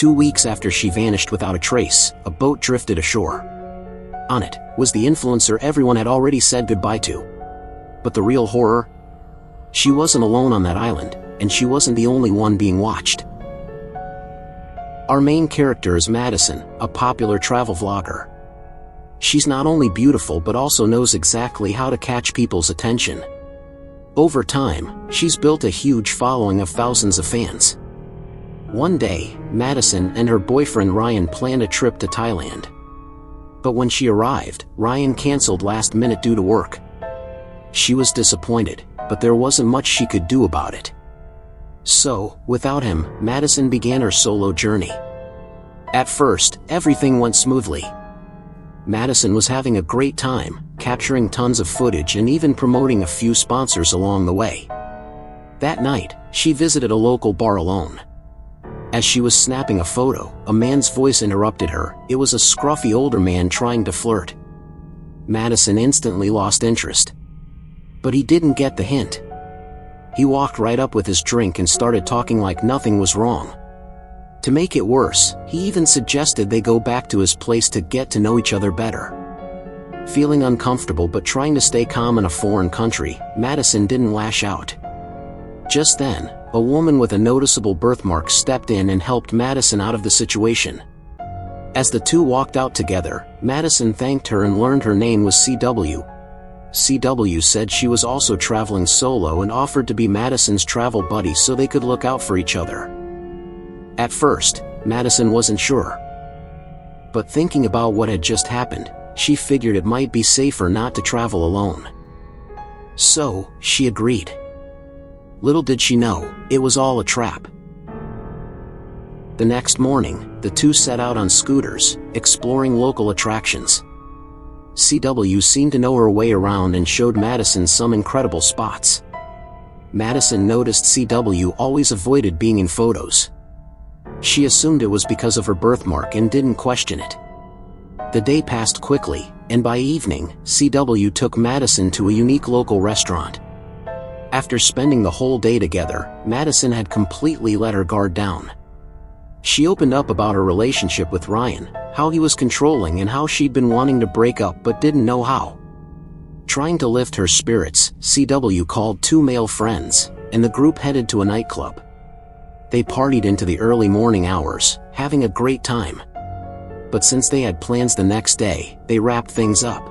2 weeks after she vanished without a trace, a boat drifted ashore. On it was the influencer everyone had already said goodbye to. But the real horror? She wasn't alone on that island, and she wasn't the only one being watched. Our main character is Madison, a popular travel vlogger. She's not only beautiful but also knows exactly how to catch people's attention. Over time, she's built a huge following of thousands of fans. One day, Madison and her boyfriend Ryan planned a trip to Thailand. But when she arrived, Ryan canceled last minute due to work. She was disappointed, but there wasn't much she could do about it. So, without him, Madison began her solo journey. At first, everything went smoothly. Madison was having a great time, capturing tons of footage and even promoting a few sponsors along the way. That night, she visited a local bar alone. As she was snapping a photo, a man's voice interrupted her. It was a scruffy older man trying to flirt. Madison instantly lost interest. But he didn't get the hint. He walked right up with his drink and started talking like nothing was wrong. To make it worse, he even suggested they go back to his place to get to know each other better. Feeling uncomfortable but trying to stay calm in a foreign country, Madison didn't lash out. Just then, a woman with a noticeable birthmark stepped in and helped Madison out of the situation. As the two walked out together, Madison thanked her and learned her name was CW. CW said she was also traveling solo and offered to be Madison's travel buddy so they could look out for each other. At first, Madison wasn't sure. But thinking about what had just happened, she figured it might be safer not to travel alone. So, she agreed. Little did she know, it was all a trap. The next morning, the two set out on scooters, exploring local attractions. CW seemed to know her way around and showed Madison some incredible spots. Madison noticed CW always avoided being in photos. She assumed it was because of her birthmark and didn't question it. The day passed quickly, and by evening, CW took Madison to a unique local restaurant. After spending the whole day together, Madison had completely let her guard down. She opened up about her relationship with Ryan, how he was controlling and how she'd been wanting to break up but didn't know how. Trying to lift her spirits, CW called 2 male friends, and the group headed to a nightclub. They partied into the early morning hours, having a great time. But since they had plans the next day, they wrapped things up.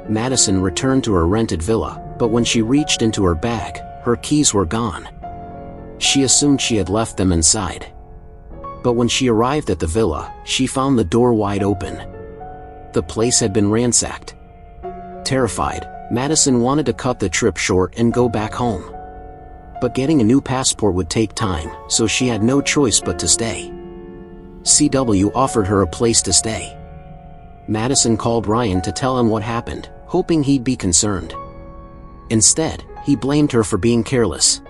Madison returned to her rented villa, but when she reached into her bag, her keys were gone. She assumed she had left them inside. But when she arrived at the villa, she found the door wide open. The place had been ransacked. Terrified, Madison wanted to cut the trip short and go back home. But getting a new passport would take time, so she had no choice but to stay. CW offered her a place to stay. Madison called Ryan to tell him what happened, hoping he'd be concerned. Instead, he blamed her for being careless.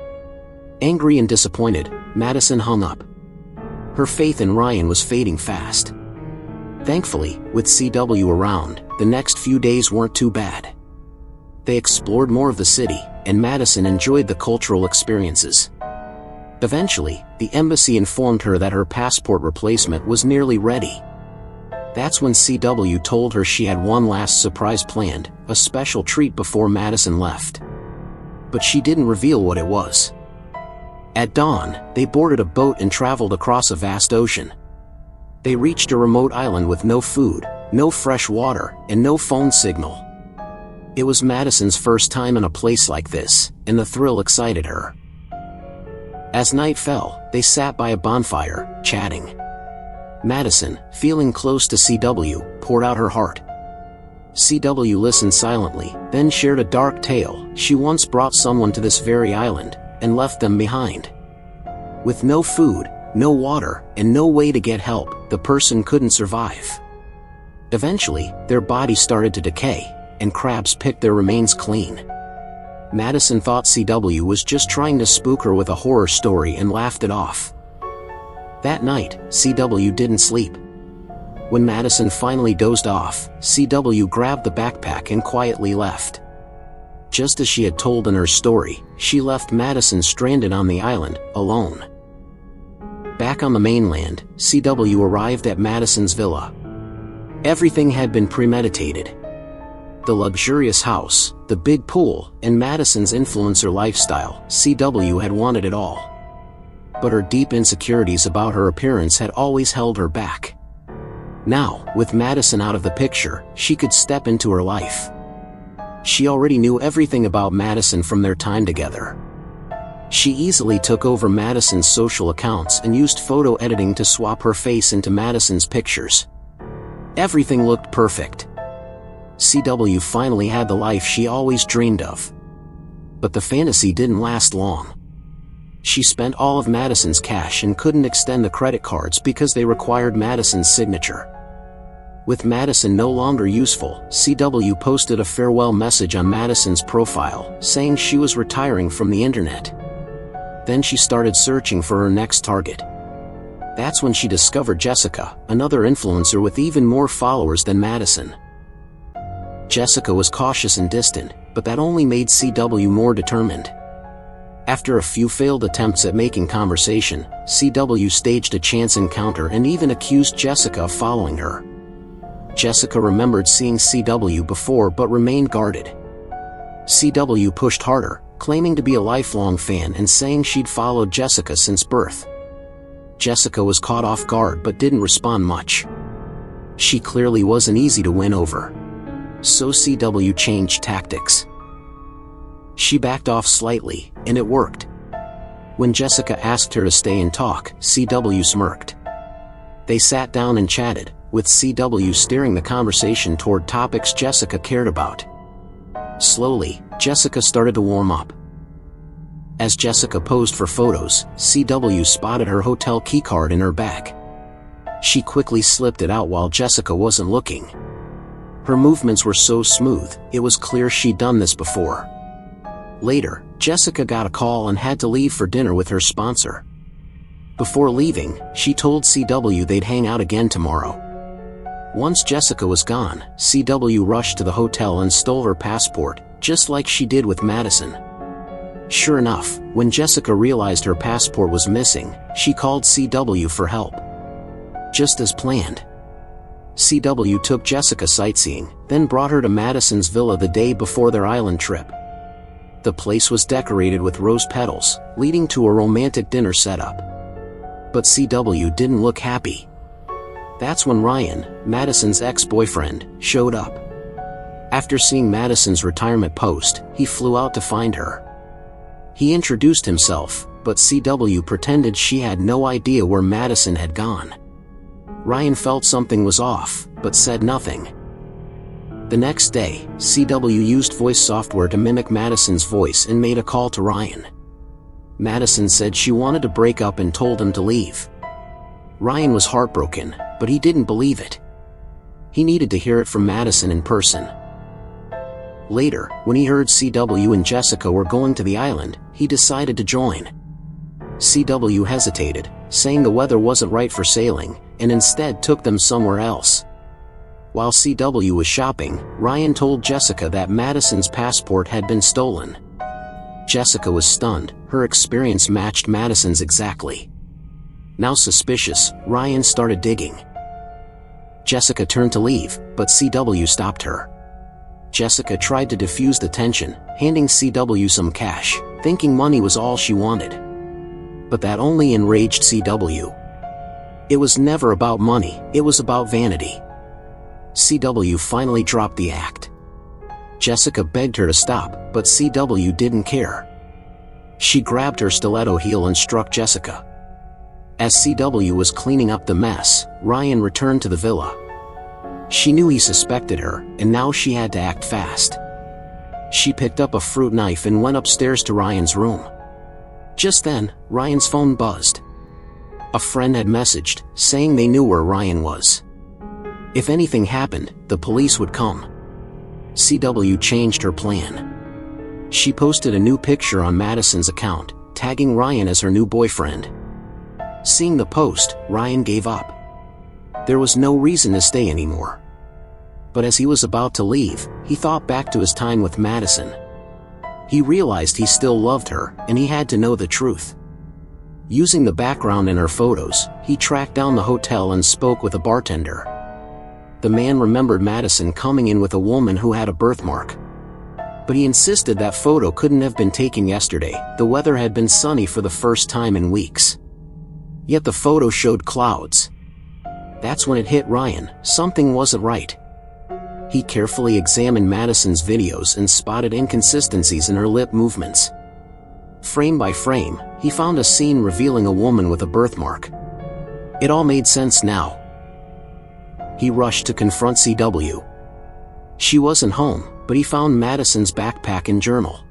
Angry and disappointed, Madison hung up. Her faith in Ryan was fading fast. Thankfully, with CW around, the next few days weren't too bad. They explored more of the city, and Madison enjoyed the cultural experiences. Eventually, the embassy informed her that her passport replacement was nearly ready. That's when CW told her she had one last surprise planned, a special treat before Madison left. But she didn't reveal what it was. At dawn, they boarded a boat and traveled across a vast ocean. They reached a remote island with no food, no fresh water, and no phone signal. It was Madison's first time in a place like this, and the thrill excited her. As night fell, they sat by a bonfire, chatting. Madison, feeling close to CW, poured out her heart. CW listened silently, then shared a dark tale. She once brought someone to this very island, and left them behind. With no food, no water, and no way to get help, the person couldn't survive. Eventually, their bodies started to decay, and crabs picked their remains clean. Madison thought CW was just trying to spook her with a horror story and laughed it off. That night, CW didn't sleep. When Madison finally dozed off, CW grabbed the backpack and quietly left. Just as she had told in her story, she left Madison stranded on the island, alone. Back on the mainland, CW arrived at Madison's villa. Everything had been premeditated. The luxurious house, the big pool, and Madison's influencer lifestyle, CW had wanted it all. But her deep insecurities about her appearance had always held her back. Now, with Madison out of the picture, she could step into her life. She already knew everything about Madison from their time together. She easily took over Madison's social accounts and used photo editing to swap her face into Madison's pictures. Everything looked perfect. CW finally had the life she always dreamed of. But the fantasy didn't last long. She spent all of Madison's cash and couldn't extend the credit cards because they required Madison's signature. With Madison no longer useful, CW posted a farewell message on Madison's profile, saying she was retiring from the internet. Then she started searching for her next target. That's when she discovered Jessica, another influencer with even more followers than Madison. Jessica was cautious and distant, but that only made CW more determined. After a few failed attempts at making conversation, CW staged a chance encounter and even accused Jessica of following her. Jessica remembered seeing CW before but remained guarded. CW pushed harder, claiming to be a lifelong fan and saying she'd followed Jessica since birth. Jessica was caught off guard but didn't respond much. She clearly wasn't easy to win over. So CW changed tactics. She backed off slightly, and it worked. When Jessica asked her to stay and talk, CW smirked. They sat down and chatted, with CW steering the conversation toward topics Jessica cared about. Slowly, Jessica started to warm up. As Jessica posed for photos, CW spotted her hotel keycard in her bag. She quickly slipped it out while Jessica wasn't looking. Her movements were so smooth, it was clear she'd done this before. Later, Jessica got a call and had to leave for dinner with her sponsor. Before leaving, she told CW they'd hang out again tomorrow. Once Jessica was gone, CW rushed to the hotel and stole her passport, just like she did with Madison. Sure enough, when Jessica realized her passport was missing, she called CW for help. Just as planned. CW took Jessica sightseeing, then brought her to Madison's villa the day before their island trip. The place was decorated with rose petals, leading to a romantic dinner setup. But CW didn't look happy. That's when Ryan, Madison's ex-boyfriend, showed up. After seeing Madison's retirement post, he flew out to find her. He introduced himself, but CW pretended she had no idea where Madison had gone. Ryan felt something was off, but said nothing. The next day, CW used voice software to mimic Madison's voice and made a call to Ryan. Madison said she wanted to break up and told him to leave. Ryan was heartbroken, but he didn't believe it. He needed to hear it from Madison in person. Later, when he heard CW and Jessica were going to the island, he decided to join. CW hesitated, saying the weather wasn't right for sailing, and instead took them somewhere else. While CW was shopping, Ryan told Jessica that Madison's passport had been stolen. Jessica was stunned, her experience matched Madison's exactly. Now suspicious, Ryan started digging. Jessica turned to leave, but CW stopped her. Jessica tried to defuse the tension, handing CW some cash, thinking money was all she wanted. But that only enraged CW. It was never about money, it was about vanity. CW finally dropped the act. Jessica begged her to stop, but CW didn't care. She grabbed her stiletto heel and struck Jessica. As CW was cleaning up the mess, Ryan returned to the villa. She knew he suspected her, and now she had to act fast. She picked up a fruit knife and went upstairs to Ryan's room. Just then, Ryan's phone buzzed. A friend had messaged, saying they knew where Ryan was. If anything happened, the police would come. CW changed her plan. She posted a new picture on Madison's account, tagging Ryan as her new boyfriend. Seeing the post, Ryan gave up. There was no reason to stay anymore. But as he was about to leave, he thought back to his time with Madison. He realized he still loved her, and he had to know the truth. Using the background in her photos, he tracked down the hotel and spoke with a bartender. The man remembered Madison coming in with a woman who had a birthmark. But he insisted that photo couldn't have been taken yesterday. The weather had been sunny for the first time in weeks. Yet the photo showed clouds. That's when it hit Ryan, something wasn't right. He carefully examined Madison's videos and spotted inconsistencies in her lip movements. Frame by frame, he found a scene revealing a woman with a birthmark. It all made sense now. He rushed to confront CW. She wasn't home, but he found Madison's backpack and journal.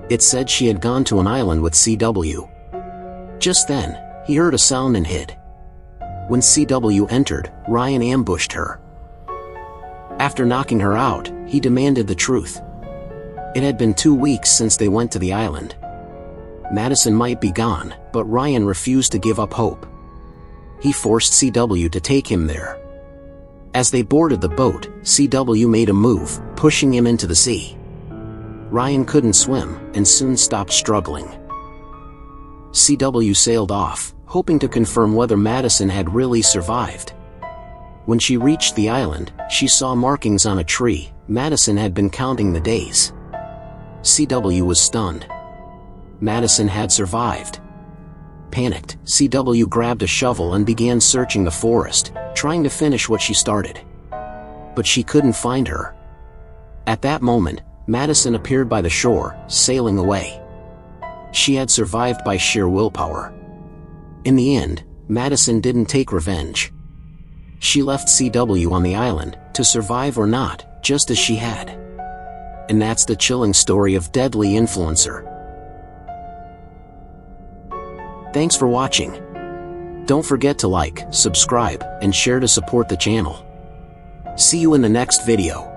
It said she had gone to an island with CW. Just then, he heard a sound and hid. When CW entered, Ryan ambushed her. After knocking her out, he demanded the truth. It had been 2 weeks since they went to the island. Madison might be gone, but Ryan refused to give up hope. He forced CW to take him there. As they boarded the boat, CW made a move, pushing him into the sea. Ryan couldn't swim, and soon stopped struggling. CW sailed off, hoping to confirm whether Madison had really survived. When she reached the island, she saw markings on a tree. Madison had been counting the days. CW was stunned. Madison had survived. Panicked, CW grabbed a shovel and began searching the forest, trying to finish what she started. But she couldn't find her. At that moment, Madison appeared by the shore, sailing away. She had survived by sheer willpower. In the end, Madison didn't take revenge. She left CW on the island, to survive or not, just as she had. And that's the chilling story of Deadly Influencer. Thanks for watching. Don't forget to like, subscribe, and share to support the channel. See you in the next video.